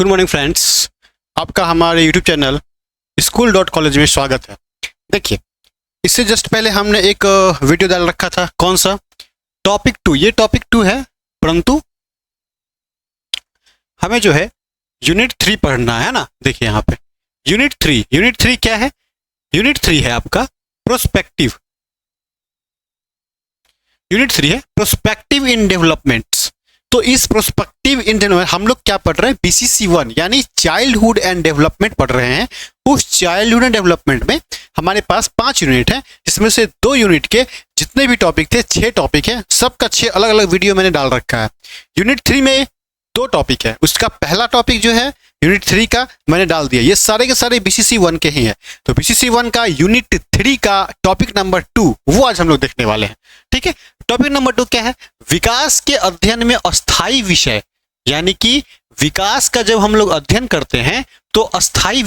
Good morning friends, आपका हमारे YouTube channel school.college में स्वागत है। देखिए, इससे जस्ट पहले हमने एक वीडियो डाल रखा था। कौन सा? टॉपिक 2। ये टॉपिक 2 है, परंतु हमें जो है यूनिट 3 पढ़ना है ना। देखिए यहाँ पे यूनिट 3 क्या है? यूनिट 3 है आपका प्रोस्पेक्टिव। यूनिट 3 है प्रोस्पेक्टिव इन डेवलपमेंट्स। तो इस प्रोस्पेक्टिव इन डेवलपमेंट हम लोग क्या पढ़ रहे हैं? BCC 1 यानी चाइल्डहुड एंड डेवलपमेंट पढ़ रहे हैं। उस चाइल्डहुड एंड डेवलपमेंट में हमारे पास 5 यूनिट है, जिसमें से 2 यूनिट के जितने भी टॉपिक थे 6 टॉपिक है। सबका 6 अलग अलग वीडियो मैंने डाल रखा है। यूनिट 3 में 2 टॉपिक है। उसका पहला टॉपिक जो है यूनिट 3 का मैंने डाल दिया। ये सारे के सारे BCC 1 के ही है। तो BCC 1 का यूनिट 3 का टॉपिक नंबर 2 वो आज हम लोग देखने वाले हैं। ठीक है, टॉपिक नंबर 2 क्या है? विकास के अध्ययन में अस्थाई विषय। यानी कि विकास का जब हम लोग अध्ययन करते हैं तो अस्थाई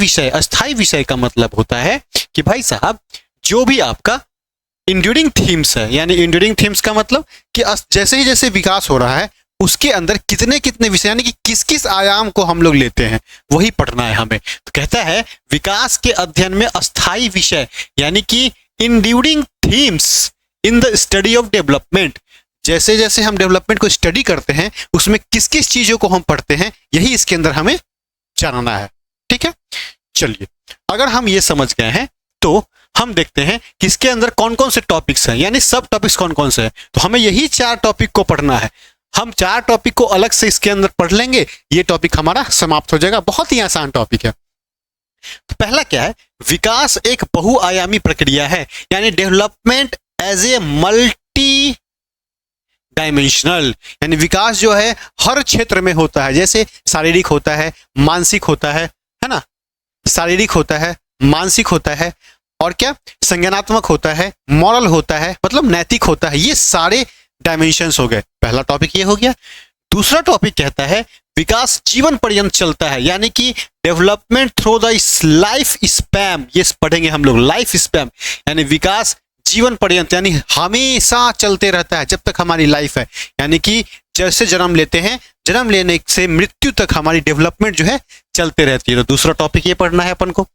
विषय का मतलब होता है कि भाई साहब, जो भी आपका इंड्यूरिंग थीम्स है, यानी इंड्यूरिंग थीम्स का मतलब कि जैसे ही जैसे विकास हो रहा है उसके अंदर कितने कितने विषय, यानी कि किस किस आयाम को हम लोग लेते हैं, वही पढ़ना है हमें। तो कहता है विकास के अध्ययन में अस्थाई विषय, यानी कि enduring themes in the study of development. जैसे जैसे हम डेवलपमेंट को स्टडी करते हैं उसमें किस किस चीजों को हम पढ़ते हैं, यही इसके अंदर हमें जानना है। ठीक है, चलिए, अगर हम ये समझ गए हैं तो हम देखते हैं कि इसके अंदर कौन कौन से टॉपिक्स हैं, यानी सब टॉपिक्स कौन कौन से हैं। तो हमें यही 4 टॉपिक को पढ़ना है। हम 4 टॉपिक को अलग से इसके अंदर पढ़ लेंगे, ये टॉपिक हमारा समाप्त हो जाएगा। बहुत ही आसान टॉपिक है। तो पहला क्या है? विकास एक बहुआयामी प्रक्रिया है, यानी development as a multi dimensional. यानी विकास जो है हर क्षेत्र में होता है। जैसे शारीरिक होता है, मानसिक होता है ना, शारीरिक होता है, मानसिक होता है, और क्या संज्ञानात्मक होता है, मॉरल होता है, मतलब नैतिक होता है। ये सारे डायमेंशंस हो गए। पहला टॉपिक ये हो गया। दूसरा टॉपिक कहता है विकास जीवन पर्यंत चलता है, यानी कि development through the life spam. ये पढ़ेंगे हम लोग, लाइफ स्पैम, यानी विकास जीवन पर्यंत, यानी हमेशा चलते रहता है जब तक हमारी लाइफ है। यानी कि जैसे जन्म लेते हैं, जन्म लेने से मृत्यु तक हमारी डेवलपमेंट जो है चलते रहती है। तो दूसरा टॉपिक ये पढ़ना है अपन को।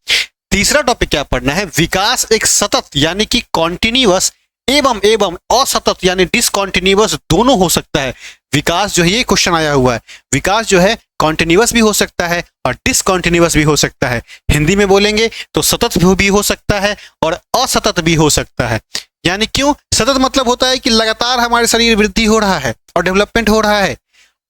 तीसरा टॉपिक क्या पढ़ना है? विकास एक सतत, यानी कि कॉन्टिन्यूअस एवं असतत, यानी डिसकॉन्टिन्यूअस दोनों हो सकता है। विकास जो है, ये क्वेश्चन आया हुआ है, विकास जो है कॉन्टिन्यूअस भी हो सकता है और डिसकॉन्टिन्यूअस भी हो सकता है। हिंदी में बोलेंगे तो सतत भी हो सकता है और असतत भी हो सकता है। यानी क्यों? सतत मतलब होता है कि लगातार हमारे शरीर वृद्धि हो रहा है और डेवलपमेंट हो रहा है।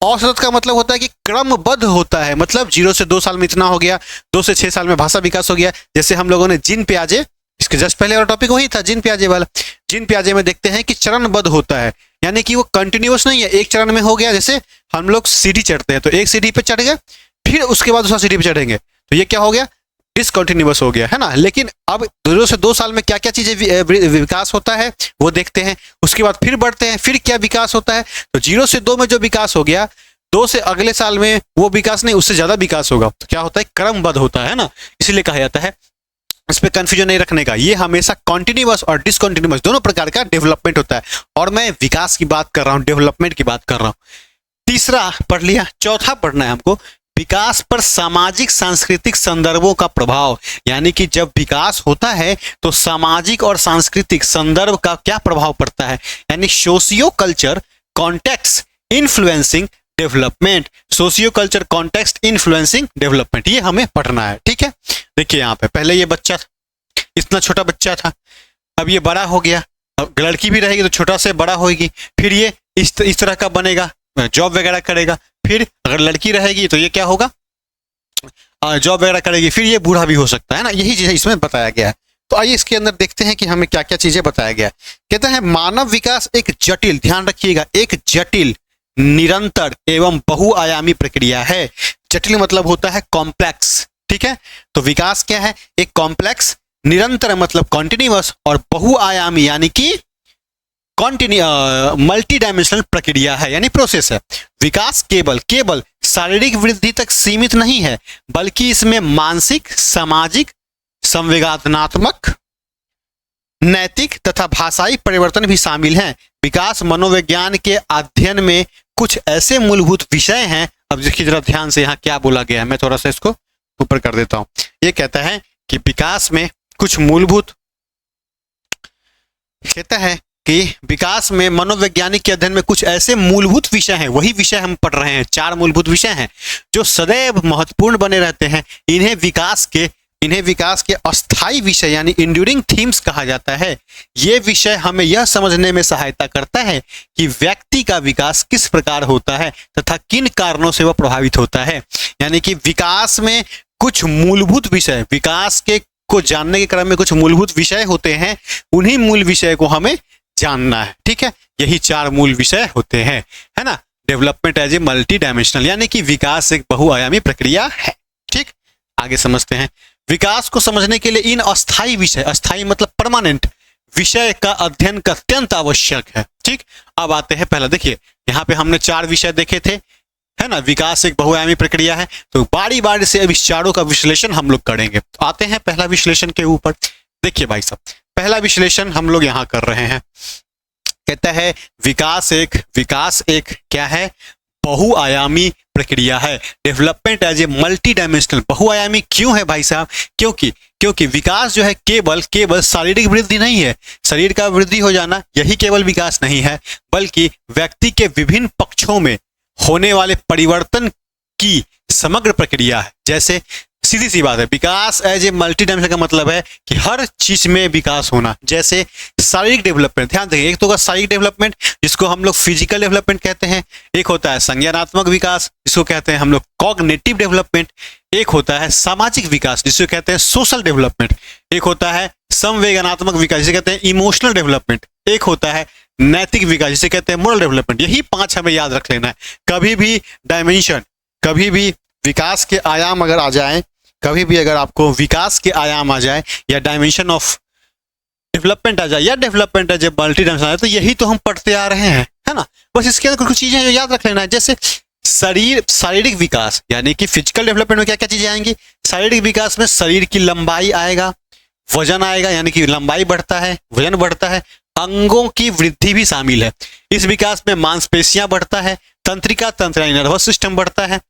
औसत का मतलब होता है कि क्रमबद्ध होता है, मतलब 0 से 2 साल में इतना हो गया, 2 से 6 साल में भाषा विकास हो गया। जैसे हम लोगों ने जिन प्याजे, इसके जस्ट पहले वाला टॉपिक वही था, जिन प्याजे वाला। जिन प्याजे में देखते हैं कि चरणबद्ध होता है, यानी कि वो कंटिन्यूअस नहीं है, एक चरण में हो गया। जैसे हम लोग सीढ़ी चढ़ते हैं तो एक सीढ़ी पे चढ़ गए, फिर उसके बाद दूसरा सीढ़ी पे चढ़ेंगे, तो ये क्या हो गया? डिसकंटिन्यूअस हो गया, है ना। लेकिन अब 0 से 2 साल में क्या क्या चीजें विकास होता है वो देखते हैं। उसके बाद फिर बढ़ते हैं, फिर क्या विकास होता है। तो 0 से 2 में जो विकास हो गया, 2 से अगले साल में वो विकास नहीं, उससे ज्यादा विकास होगा। तो क्या होता है? क्रमबद्ध होता है ना। इसलिए कहा जाता है, इस पे कंफ्यूजन नहीं रखने का, ये हमेशा कॉन्टिन्यूअस और डिसकॉन्टिन्यूअस दोनों प्रकार का डेवलपमेंट होता है। और मैं विकास की बात कर रहा हूँ, डेवलपमेंट की बात कर रहा हूँ। तीसरा पढ़ लिया। चौथा पढ़ना है हमको विकास पर सामाजिक सांस्कृतिक संदर्भों का प्रभाव। यानी कि जब विकास होता है तो सामाजिक और सांस्कृतिक संदर्भ का क्या प्रभाव पड़ता है, यानी socio culture context influencing development. Socio culture context influencing development, ये हमें पढ़ना है। ठीक है, देखिए यहाँ पे पहले ये बच्चा था, इतना छोटा बच्चा था, अब ये बड़ा हो गया। अब लड़की भी रहेगी तो छोटा से बड़ा होगी, फिर ये इस तरह का बनेगा, जॉब वगैरह करेगा। फिर अगर लड़की रहेगी तो ये क्या होगा? जॉब वगैरह करेगी, फिर ये बूढ़ा भी हो सकता है ना। यही चीज इसमें बताया गया है। तो आइए इसके अंदर देखते हैं कि हमें क्या क्या चीजें बताया गया है। कहते हैं मानव विकास एक जटिल, ध्यान रखिएगा, एक जटिल, निरंतर एवं बहुआयामी प्रक्रिया है। जटिल मतलब होता है कॉम्प्लेक्स। ठीक है, तो विकास क्या है? एक कॉम्प्लेक्स, निरंतर मतलब कॉन्टिन्यूअस, और बहुआयामी यानी कि मल्टी डायमेंशनल प्रक्रिया है, यानी प्रोसेस है। विकास केवल शारीरिक वृद्धि तक सीमित नहीं है, बल्कि इसमें मानसिक, सामाजिक, संवेदनात्मक, नैतिक तथा भाषाई परिवर्तन भी शामिल हैं। विकास मनोविज्ञान के अध्ययन में कुछ ऐसे मूलभूत विषय हैं अब देखिए जरा ध्यान से यहाँ क्या बोला गया है, मैं थोड़ा सा इसको ऊपर कर देता हूँ। ये कहता है कि विकास में कुछ मूलभूत, कहता है कि विकास में मनोवैज्ञानिक के अध्ययन में कुछ ऐसे मूलभूत विषय हैं, वही विषय हम पढ़ रहे हैं, 4 मूलभूत विषय हैं जो सदैव महत्वपूर्ण बने रहते हैं। इन्हें विकास के अस्थायी विषय यानी इंड्यूरिंग थीम्स कहा जाता है। ये विषय हमें यह समझने में सहायता करता है कि व्यक्ति का विकास किस प्रकार होता है तथा किन कारणों से वह प्रभावित होता है। यानी कि विकास में कुछ मूलभूत विषय, विकास के को जानने के क्रम में कुछ मूलभूत विषय होते हैं, उन्हीं मूल विषय को हमें जानना है। ठीक है, यही 4 मूल विषय होते हैं, है ना। Development as a multi dimensional, यानी कि विकास एक बहुआयामी प्रक्रिया है। ठीक, आगे समझते हैं। विकास को समझने के लिए इन अस्थायी विषय, अस्थायी मतलब परमानेंट विषय का अध्ययन का अत्यंत आवश्यक है। ठीक, अब आते हैं पहला, देखिए यहाँ पे हमने 4 विषय देखे थे, है ना। विकास एक बहुआयामी प्रक्रिया है, तो बारी बारी से अब इस चारों का विश्लेषण हम लोग करेंगे। तो आते हैं पहला विश्लेषण के ऊपर। देखिए भाई साहब, पहला विश्लेषण हम लोग यहाँ कर रहे हैं। कहता है विकास एक क्या है, बहुआयामी प्रक्रिया है। Development as a multi dimensional, बहुआयामी क्यों है भाई साहब? क्योंकि विकास जो है केवल शारीरिक वृद्धि नहीं है, शरीर का वृद्धि हो जाना यही केवल विकास नहीं है, बल्कि व्यक्ति के विभिन्न पक्षों में होने वाले परिवर्तन की समग्र प्रक्रिया है। जैसे सीधी सी बात है, विकास एज ए मल्टी डायमेंशनल का मतलब है कि हर चीज में विकास होना। जैसे शारीरिक डेवलपमेंट, ध्यान देखिए, एक तो होगा शारीरिक डेवलपमेंट जिसको हम लोग फिजिकल डेवलपमेंट कहते हैं, एक होता है संज्ञानात्मक विकास जिसको कहते हैं हम लोग कॉग्निटिव डेवलपमेंट, एक होता है सामाजिक विकास जिसको कहते हैं सोशल डेवलपमेंट, एक होता है संवेदनात्मक विकास जिसे कहते हैं इमोशनल डेवलपमेंट, एक होता है नैतिक विकास जिसे कहते हैं मोरल डेवलपमेंट। यही 5 हमें याद रख लेना है। कभी भी डायमेंशन, कभी भी विकास के आयाम अगर आ जाए, कभी भी अगर आपको विकास के आयाम आ जाए या डायमेंशन ऑफ डेवलपमेंट आ जाए या development as a multi dimensional, तो यही तो हम पढ़ते आ रहे हैं, है ना। बस इसके अंदर कुछ चीजें जो याद रख लेना है। जैसे शारीरिक विकास यानी कि फिजिकल डेवलपमेंट में क्या क्या चीजें आएंगी। शारीरिक विकास में शरीर की लंबाई आएगा, वजन आएगा, यानी कि लंबाई बढ़ता है, वजन बढ़ता है, अंगों की वृद्धि भी शामिल है। इस विकास में मांसपेशियां बढ़ता है, तंत्रिका तंत्र नर्वस सिस्टम बढ़ता है।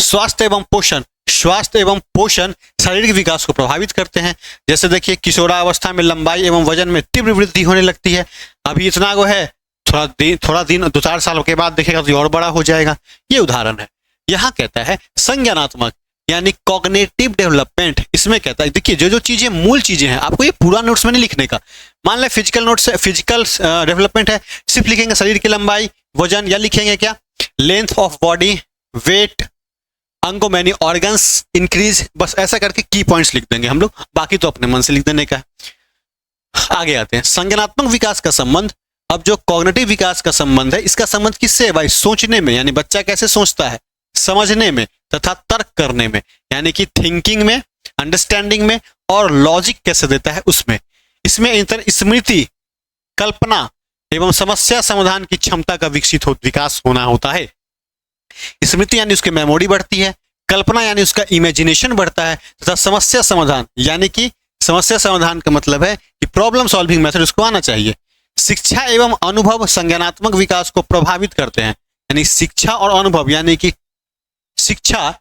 स्वास्थ्य एवं पोषण शारीरिक विकास को प्रभावित करते हैं। जैसे देखिए किशोरावस्था में लंबाई एवं वजन में तीव्र वृद्धि होने लगती है। अभी इतना को है, थोड़ा दिन 2-4 सालों के बाद देखेगा तो और बड़ा हो जाएगा। ये उदाहरण है। यहाँ कहता है संज्ञानात्मक यानी कॉग्निटिव डेवलपमेंट, इसमें कहता है देखिए जो चीजें मूल चीजें हैं, आपको ये पूरा नोट्स में नहीं लिखने का। मान लें फिजिकल डेवलपमेंट है, सिर्फ लिखेंगे शरीर की लंबाई, वजन, या लिखेंगे क्या लेंथ ऑफ बॉडी, वेट, अंगों में यानी ऑर्गन्स इंक्रीज, बस ऐसा करके की पॉइंट्स लिख देंगे हम लोग, बाकी तो अपने मन से लिख देने का है। आगे आते हैं संज्ञानात्मक विकास का संबंध। अब जो कॉग्निटिव विकास का संबंध है, इसका संबंध किससे है भाई? सोचने में, यानी बच्चा कैसे सोचता है, समझने में तथा तर्क करने में, यानी कि थिंकिंग में, अंडरस्टैंडिंग में, और लॉजिक कैसे देता है उसमें। इसमें स्मृति, कल्पना एवं समस्या समाधान की क्षमता का विकास होना होता है। स्मृति यानी उसकी मेमोरी बढ़ती है, कल्पना यानी उसका इमेजिनेशन बढ़ता है, तथा समस्या समाधान यानी कि समस्या समाधान का मतलब है कि प्रॉब्लम सॉल्विंग मेथड उसको आना चाहिए। शिक्षा एवं अनुभव संज्ञानात्मक विकास को प्रभावित करते हैं, यानी शिक्षा और अनुभव, यानी कि शिक्षा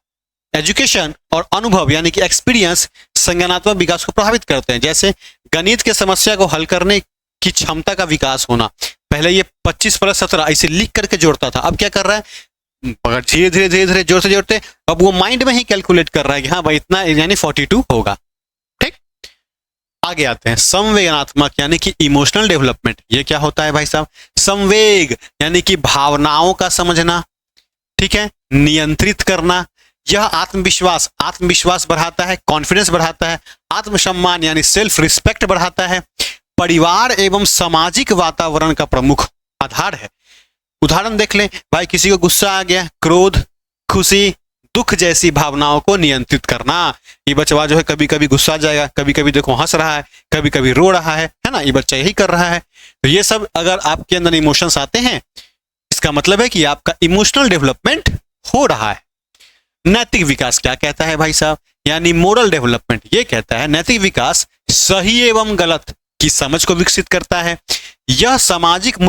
एजुकेशन और अनुभव यानी कि एक्सपीरियंस संज्ञानात्मक विकास को प्रभावित करते हैं। जैसे गणित के समस्या को हल करने की क्षमता का विकास होना। पहले ये 25 + 17 इसे लिख करके जोड़ता था, अब क्या कर रहा है, धीरे धीरे जोड़ते जोड़ते अब वो माइंड में ही कैलकुलेट कर रहा है कि हाँ भाई इतना यानी 42 होगा। ठीक, आगे आते हैं संवेदनात्मक यानी कि इमोशनल डेवलपमेंट। ये क्या होता है भाई साहब? संवेग यानी कि भावनाओं का समझना, ठीक है, नियंत्रित करना। यह आत्मविश्वास बढ़ाता है, कॉन्फिडेंस बढ़ाता है, आत्मसम्मान यानी सेल्फ रिस्पेक्ट बढ़ाता है, परिवार एवं सामाजिक वातावरण का प्रमुख आधार है। उदाहरण देख लें भाई, किसी को गुस्सा आ गया, क्रोध, खुशी, दुख जैसी भावनाओं को नियंत्रित करना। ये बच्चा जो है कभी कभी गुस्सा जाएगा, कभी कभी देखो हंस रहा है, कभी कभी रो रहा है ना, ये बच्चा यही कर रहा है। तो ये सब अगर आपके अंदर इमोशंस आते हैं, इसका मतलब है कि आपका इमोशनल डेवलपमेंट हो रहा है। नैतिक विकास क्या कहता है भाई साहब? यानी मोरल डेवलपमेंट। ये कहता है नैतिक विकास सही एवं गलत की समझ को विकसित करता है। यह सामाजिक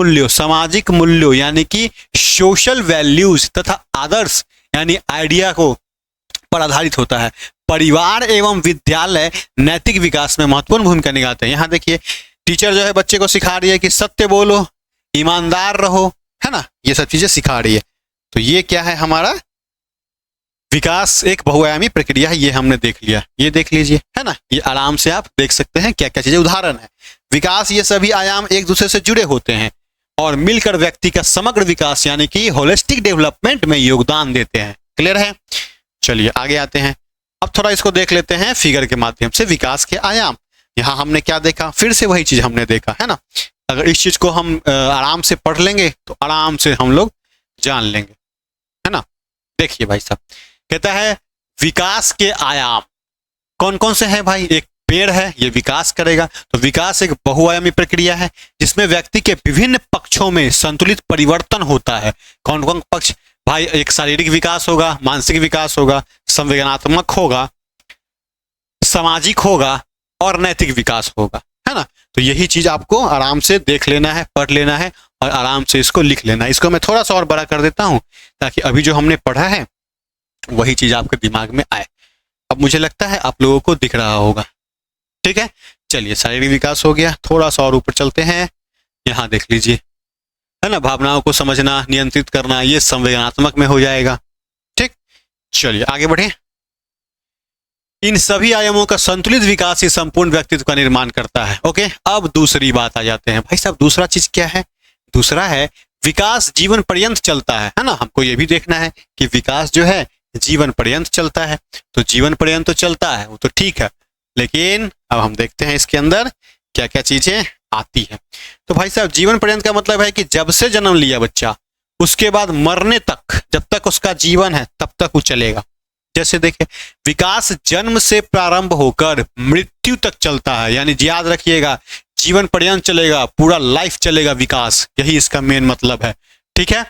मूल्यों यानी कि सोशल वैल्यूज तथा आदर्श यानी आइडिया को पर आधारित होता है। परिवार एवं विद्यालय नैतिक विकास में महत्वपूर्ण भूमिका निभाते हैं। यहाँ देखिए टीचर जो है बच्चे को सिखा रही है कि सत्य बोलो, ईमानदार रहो, है ना, ये सब चीजें सिखा रही है। तो ये क्या है, हमारा विकास एक बहुआयामी प्रक्रिया है, ये हमने देख लिया, ये देख लीजिए, है ना, ये आराम से आप देख सकते हैं क्या क्या चीजें उदाहरण है। विकास, ये सभी आयाम एक दूसरे से जुड़े होते हैं और मिलकर व्यक्ति का समग्र विकास यानी कि होलिस्टिक डेवलपमेंट में योगदान देते हैं। क्लियर है? चलिए आगे आते हैं। अब थोड़ा इसको देख लेते हैं फिगर के माध्यम से, विकास के आयाम। यहाँ हमने क्या देखा, फिर से वही चीज हमने देखा, है ना। अगर इस चीज को हम आराम से पढ़ लेंगे तो आराम से हम लोग जान लेंगे, है ना। देखिए भाई साहब, कहता है विकास के आयाम कौन कौन से हैं भाई। एक पेड़ है, ये विकास करेगा। तो विकास एक बहुआयामी प्रक्रिया है जिसमें व्यक्ति के विभिन्न पक्षों में संतुलित परिवर्तन होता है। कौन कौन पक्ष भाई, एक शारीरिक विकास होगा, मानसिक विकास होगा, संवेदनात्मक होगा, सामाजिक होगा और नैतिक विकास होगा, है ना। तो यही चीज आपको आराम से देख लेना है, पढ़ लेना है और आराम से इसको लिख लेना है। इसको मैं थोड़ा सा और बड़ा कर देता हूं ताकि अभी जो हमने पढ़ा है वही चीज आपके दिमाग में आए। अब मुझे लगता है आप लोगों को दिख रहा होगा, ठीक है। चलिए, शारीरिक विकास हो गया, थोड़ा सा और ऊपर चलते हैं। यहाँ देख लीजिए, है ना, भावनाओं को समझना, नियंत्रित करना, ये संवेदनात्मक में हो जाएगा, ठीक। चलिए आगे बढ़े। इन सभी आयामों का संतुलित विकास ही संपूर्ण व्यक्तित्व का निर्माण करता है। ओके, अब दूसरी बात आ जाते हैं भाई साहब। दूसरा चीज क्या है? दूसरा है विकास जीवन पर्यंत चलता है ना। हमको ये भी देखना है कि विकास जो है जीवन पर्यंत चलता है। तो जीवन पर्यंत तो चलता है, वो तो ठीक है, लेकिन अब हम देखते हैं इसके अंदर क्या क्या चीजें आती है। तो भाई साहब, जीवन पर्यंत का मतलब है कि जब से जन्म लिया बच्चा उसके बाद मरने तक, जब तक उसका जीवन है तब तक वो चलेगा। जैसे देखें, विकास जन्म से प्रारंभ होकर मृत्यु तक चलता है, यानी याद रखिएगा जीवन पर्यंत चलेगा, पूरा लाइफ चलेगा विकास, यही इसका मेन मतलब है, ठीक है।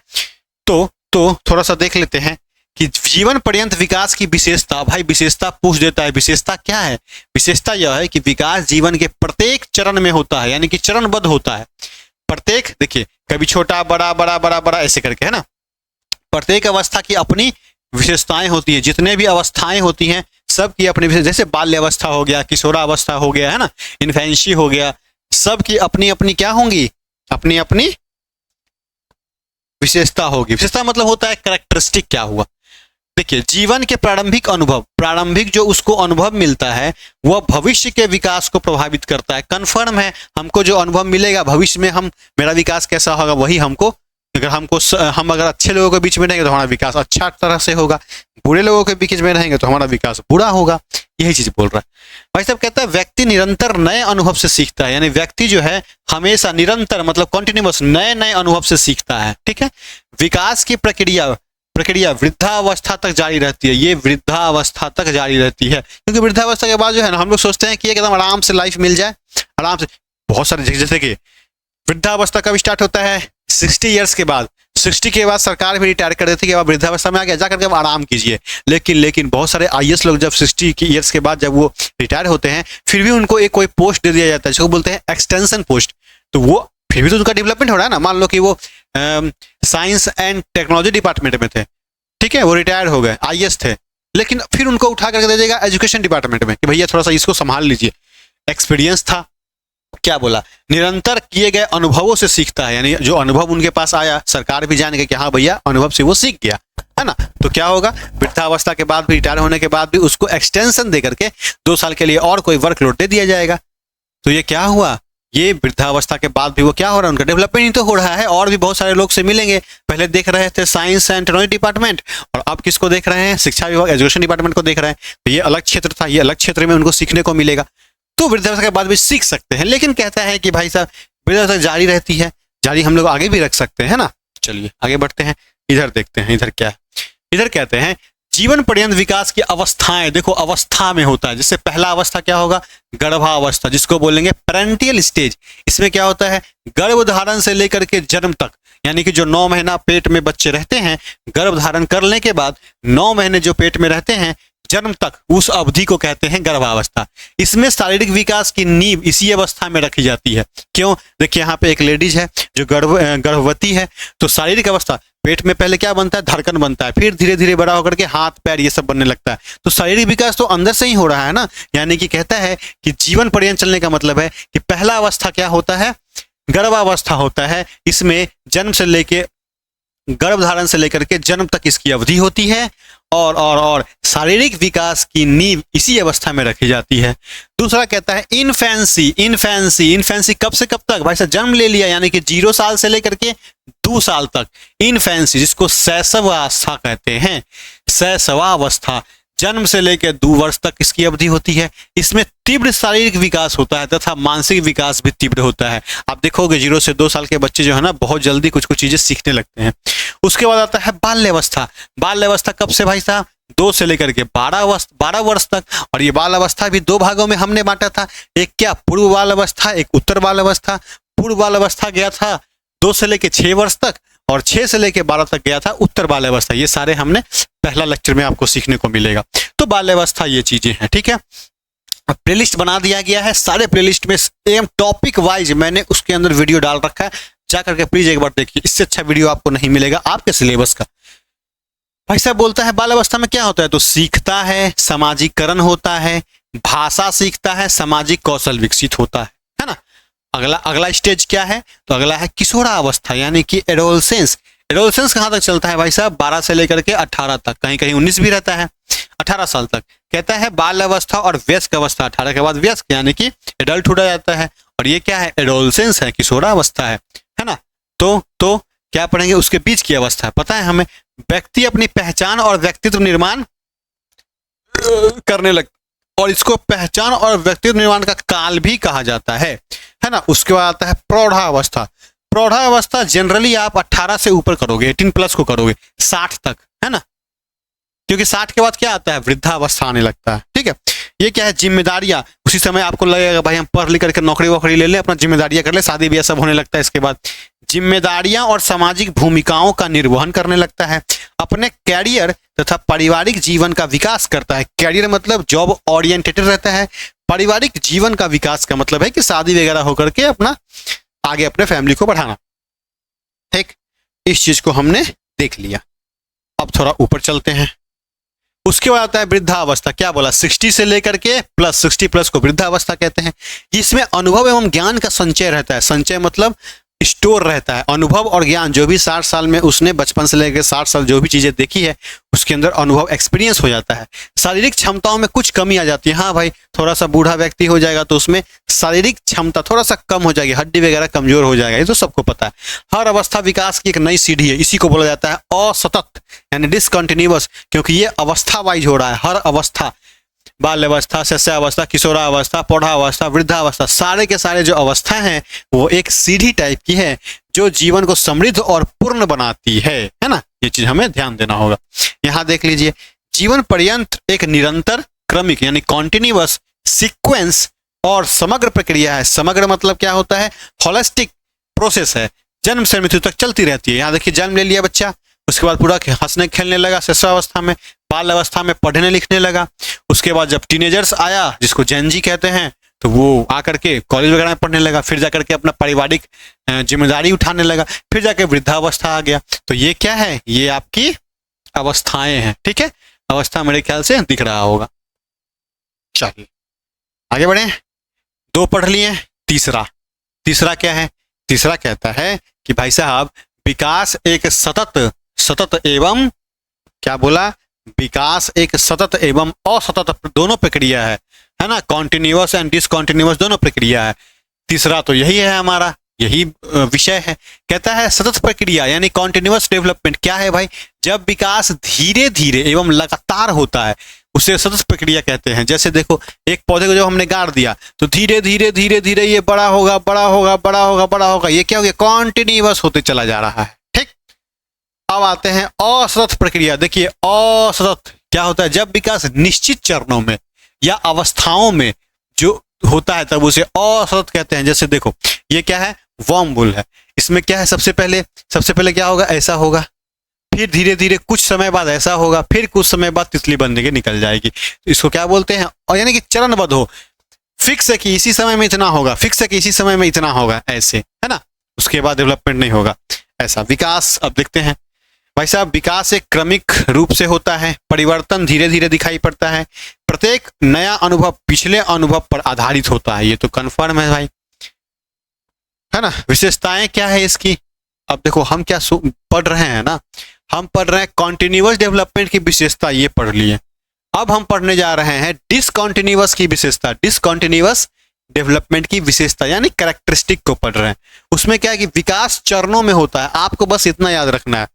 तो थोड़ा सा देख लेते हैं कि जीवन पर्यंत विकास की विशेषता। भाई विशेषता पूछ देता है, विशेषता क्या है? विशेषता यह है कि विकास जीवन के प्रत्येक चरण में होता है, यानी कि चरणबद्ध होता है। प्रत्येक, देखिए, कभी छोटा, बड़ा, बड़ा, बड़ा, बड़ा, ऐसे करके, है ना। प्रत्येक अवस्था की अपनी विशेषताएं होती है। जितने भी अवस्थाएं होती हैं सब की अपनी विशेष, जैसे बाल्य अवस्था हो गया, किशोरावस्था हो गया, है ना, इन्फेंसी हो गया, सब की अपनी अपनी क्या होंगी, अपनी अपनी विशेषता होगी। विशेषता मतलब होता है कैरेक्टरिस्टिक, क्या हुआ। देखिए, जीवन के प्रारंभिक अनुभव, प्रारंभिक जो उसको अनुभव मिलता है वह भविष्य के विकास को प्रभावित करता है। कन्फर्म है, हमको जो अनुभव मिलेगा भविष्य में, हम मेरा विकास कैसा होगा वही हमको, हम अगर अच्छे लोगों के बीच में रहेंगे तो हमारा विकास अच्छा तरह से होगा, बुरे लोगों के बीच में रहेंगे तो हमारा विकास बुरा होगा। यही चीज बोल रहा है भाई साहब। कहता है व्यक्ति निरंतर नए अनुभव से सीखता है, यानी व्यक्ति जो है हमेशा निरंतर मतलब कंटिन्यूअस नए नए अनुभव से सीखता है, ठीक है। विकास की प्रक्रिया वृद्धावस्था तक जारी रहती है। ये वृद्धावस्था तक जारी रहती है, क्योंकि वृद्धावस्था के बाद जो है ना, हम लोग सोचते हैं कि एकदम आराम से लाइफ मिल जाए, आराम से। बहुत सारे, जैसे कि वृद्धावस्था कब स्टार्ट होता है? 60 ईयर्स के बाद। 60 के बाद सरकार भी रिटायर कर देती है कि अब वृद्धावस्था में आ गया, जाकर के अब आराम कीजिए। लेकिन बहुत सारे IAS लोग जब 60 ईयर्स के बाद जब वो रिटायर होते हैं, फिर भी उनको एक कोई पोस्ट दे दिया जाता है जिसको बोलते हैं एक्सटेंशन पोस्ट। तो वो फिर भी तो उनका डेवलपमेंट हो रहा है ना। मान लो कि वो साइंस एंड टेक्नोलॉजी डिपार्टमेंट में थे, ठीक है, वो रिटायर हो गए, IAS थे, लेकिन फिर उनको उठा करके दे देगा एजुकेशन डिपार्टमेंट में कि भैया थोड़ा सा इसको संभाल लीजिए। एक्सपीरियंस था, क्या बोला, निरंतर किए गए अनुभवों से सीखता है, यानी जो अनुभव उनके पास आया सरकार भी जान गई कि हाँ भैया अनुभव से वो सीख गया, है ना। तो क्या होगा, वृद्धावस्था के बाद भी, रिटायर होने के बाद भी उसको एक्सटेंशन दे करके 2 साल के लिए और कोई वर्कलोड दे दिया जाएगा। तो ये क्या हुआ, ये वृद्धावस्था के बाद भी वो क्या हो रहा है, उनका डेवलपमेंट ही तो हो रहा है। और भी बहुत सारे लोग से मिलेंगे। पहले देख रहे थे साइंस एंड टेक्नोलॉजी डिपार्टमेंट, और अब किसको देख रहे हैं, शिक्षा विभाग, एजुकेशन डिपार्टमेंट को देख रहे हैं। तो ये अलग क्षेत्र था, ये अलग क्षेत्र में उनको सीखने को मिलेगा। तो वृद्धावस्था के बाद भी सीख सकते हैं, लेकिन कहता है कि भाई साहब वृद्धावस्था जारी रहती है, जारी हम लोग आगे भी रख सकते हैं ना। चलिए आगे बढ़ते हैं, इधर देखते हैं, इधर क्या है। इधर कहते हैं जीवन पर्यंत विकास की अवस्थाएं। देखो अवस्था में होता है, जैसे पहला अवस्था क्या होगा, गर्भावस्था, जिसको बोलेंगे पेरेंटियल स्टेज। इसमें क्या होता है, गर्भ धारण से लेकर के जन्म तक, यानी कि जो 9 महीना पेट में बच्चे रहते हैं, गर्भ धारण करने के बाद 9 महीने जो पेट में रहते हैं, जन्म तक, उस अवधि को कहते हैं गर्भावस्था। इसमें शारीरिक विकास की नींव इसी अवस्था में रखी जाती है। क्यों? देखिए यहाँ पे एक लेडीज है जो गर्भवती है, तो शारीरिक अवस्था, पेट में पहले क्या बनता है, धड़कन बनता है, फिर धीरे धीरे बड़ा होकर के हाथ पैर ये सब बनने लगता है। तो शारीरिक विकास तो अंदर से ही हो रहा है ना। यानी कि कहता है कि जीवन पर्यंत चलने का मतलब है कि पहला अवस्था क्या होता है, गर्भावस्था होता है। इसमें जन्म से लेके, गर्भधारण से लेकर के जन्म तक इसकी अवधि होती है और शारीरिक विकास की नींव इसी अवस्था में रखी जाती है। दूसरा कहता है इन्फेंसी। इन्फेंसी कब से कब तक? भाई साहब जन्म ले लिया यानी कि 0 साल से लेकर के 2 साल तक इन्फेंसी, जिसको शैशवावस्था कहते हैं। शैशवावस्था जन्म से लेकर 2 वर्ष तक इसकी अवधि होती है। इसमें तीव्र शारीरिक विकास होता है तथा मानसिक विकास भी तीव्र होता है। आप देखोगे 0 से 2 साल के बच्चे जो है ना बहुत जल्दी कुछ कुछ चीजें सीखने लगते हैं। उसके बाद आता है बाल्यावस्था। बाल्यावस्था कब से भाई साहब? 2 से लेकर के 12 वर्ष तक। और ये बाल अवस्था भी 2 भागों में हमने बांटा था। एक क्या, पूर्व बाल अवस्था, एक उत्तर बाल अवस्था। पूर्व बाल अवस्था गया था 2 से लेकर 6 वर्ष तक और 6 से लेकर 12 तक गया था उत्तर बाल अवस्था। ये सारे हमने पहला लेक्चर में आपको सीखने को मिलेगा। तो बाल्यावस्था ये चीजें हैं, ठीक है। प्लेलिस्ट बना दिया गया है, सारे प्लेलिस्ट में एम टॉपिक वाइज मैंने उसके अंदर वीडियो डाल रखा है, जाकर के प्लीज एक बार देखिए। इससे अच्छा वीडियो आपको नहीं मिलेगा आपके सिलेबस का। भाई साहब बोलता है बाल अवस्था में क्या होता है, तो सीखता है, सामाजिकरण होता है, भाषा सीखता है, सामाजिक कौशल विकसित होता है ना। अगला स्टेज क्या है, तो अगला है किशोरावस्था यानी कि एडोलसेंस। एडोलसेंस कहाँ तक चलता है भाई साहब? 12 से लेकर के 18 तक, कहीं कहीं 19 भी रहता है, 18 साल तक। कहता है बाल अवस्था और वयस्क अवस्था, 18 के बाद वयस्क यानी कि एडल्टहुड आ जाता है। और ये क्या है, एडोलसेंस है, किशोरावस्था है ना। तो क्या पढ़ेंगे, उसके बीच की अवस्था है। पता है हमें, व्यक्ति अपनी पहचान और व्यक्तित्व निर्माण करने लगता, और इसको पहचान और व्यक्तित्व निर्माण का काल भी कहा जाता है ना। उसके बाद आता है प्रौढ़ावस्था। प्रौढ़ावस्था जनरली आप 18 से ऊपर करोगे, 18+ को करोगे, 60 तक, है ना। क्योंकि 60 के बाद क्या आता है, वृद्धावस्था आने लगता है, ठीक है। ये क्या है, जिम्मेदारियां। उसी समय आपको लगेगा भाई हम पढ़ लिख करके नौकरी वोकरी ले ले, अपना जिम्मेदारियां कर ले, शादी ब्याह सब होने लगता है। इसके बाद जिम्मेदारियां और सामाजिक भूमिकाओं का निर्वहन करने लगता है। अपने कैरियर तथा पारिवारिक जीवन का विकास करता है। कैरियर मतलब जॉब ओरिएंटेटेड रहता है। पारिवारिक जीवन का विकास का मतलब है कि शादी वगैरह होकर के अपना आगे अपने फैमिली को बढ़ाना। ठीक, इस चीज को हमने देख लिया। अब थोड़ा ऊपर चलते हैं। उसके बाद आता है वृद्धावस्था। क्या बोला, 60 से लेकर के प्लस, 60+ को वृद्धावस्था कहते हैं। इसमें अनुभव एवं ज्ञान का संचय रहता है। संचय मतलब स्टोर रहता है। अनुभव और ज्ञान जो भी 60 साल में उसने बचपन से लेकर 60 साल जो भी चीजें देखी है उसके अंदर अनुभव एक्सपीरियंस हो जाता है। शारीरिक क्षमताओं में कुछ कमी आ जाती है। हाँ भाई, थोड़ा सा बूढ़ा व्यक्ति हो जाएगा तो उसमें शारीरिक क्षमता थोड़ा सा कम हो जाएगी, हड्डी वगैरह कमजोर हो जाएगा, ये तो सबको पता है। हर अवस्था विकास की एक नई सीढ़ी है, इसी को बोला जाता है असतत यानी डिसकंटिन्यूअस, क्योंकि ये अवस्था वाइज हो रहा है। हर अवस्था, बाल्यावस्था, शिशुअवस्था, किशोरावस्था, प्रौढ़ावस्था, वृद्धावस्था, सारे के सारे जो अवस्था हैं वो एक सीढ़ी टाइप की है जो जीवन को समृद्ध और पूर्ण बनाती है ना। ये चीज हमें ध्यान देना होगा। यहाँ देख लीजिए, जीवन पर्यंत एक निरंतर, क्रमिक यानी कॉन्टिन्यूअस, सीक्वेंस और समग्र प्रक्रिया है। समग्र मतलब क्या होता है, होलिस्टिक प्रोसेस है, जन्म से मृत्यु तक चलती रहती है। यहाँ देखिए, जन्म ले लिया बच्चा, उसके बाद पूरा हंसने खेलने लगा शिशुअवस्था में, बाल अवस्था में पढ़ने लिखने लगा। उसके बाद जब टीनेजर्स आया, जिसको जेन जी कहते हैं, तो वो आकर के कॉलेज वगैरह में पढ़ने लगा, फिर जाकर के अपना पारिवारिक जिम्मेदारी उठाने लगा, फिर जाकर वृद्धावस्था आ गया। तो ये क्या है, ये आपकी अवस्थाएं हैं। ठीक है, अवस्था मेरे ख्याल से दिख रहा होगा। चलिए आगे बढ़े। 2 पढ़ लिए, तीसरा क्या है, तीसरा कहता है कि भाई साहब विकास एक सतत एवं, क्या बोला, विकास एक सतत एवं असतत दोनों प्रक्रिया है ना। कॉन्टिन्यूअस एंड डिसकॉन्टिन्यूअस दोनों प्रक्रिया है। तीसरा तो यही है हमारा, यही विषय है। कहता है सतत प्रक्रिया यानी कॉन्टिन्यूअस डेवलपमेंट। क्या है भाई, जब विकास धीरे धीरे एवं लगातार होता है उसे सतत प्रक्रिया कहते हैं। जैसे देखो, एक पौधे को जब हमने गाड़ दिया तो धीरे धीरे ये बड़ा होगा, ये क्या हो गया, कॉन्टिन्यूअस होते चला जा रहा है। ठीक, अब आते हैं असतत प्रक्रिया। देखिए, असतत क्या होता है, जब विकास निश्चित चरणों में या अवस्थाओं में जो होता है तब उसे असतत कहते हैं। जैसे देखो, ये क्या है, वर्म वुल है। इसमें क्या है, सबसे पहले क्या होगा, ऐसा होगा, फिर धीरे धीरे कुछ समय बाद ऐसा होगा, फिर कुछ समय बाद तितली बनने के निकल जाएगी। तो इसको क्या बोलते हैं, और यानी कि चरणबद्ध हो, फिक्स है कि इसी समय में इतना होगा, फिक्स है कि इसी समय में इतना होगा, ऐसे है ना, उसके बाद डेवलपमेंट नहीं होगा ऐसा। विकास अब देखते हैं भाई साहब, विकास एक क्रमिक रूप से होता है, परिवर्तन धीरे धीरे दिखाई पड़ता है, प्रत्येक नया अनुभव पिछले अनुभव पर आधारित होता है, ये तो कन्फर्म है भाई, है ना। विशेषताएं क्या है इसकी, अब देखो हम क्या पढ़ रहे हैं ना, हम पढ़ रहे हैं कॉन्टिन्यूअस डेवलपमेंट की विशेषता, ये पढ़ लिए। अब हम पढ़ने जा रहे हैं डिसकंटिन्यूअस की विशेषता, डिसकंटिन्यूअस डेवलपमेंट की विशेषता यानी कैरेक्टरिस्टिक को पढ़ रहे हैं। उसमें क्या है कि विकास चरणों में होता है, आपको बस इतना याद रखना है।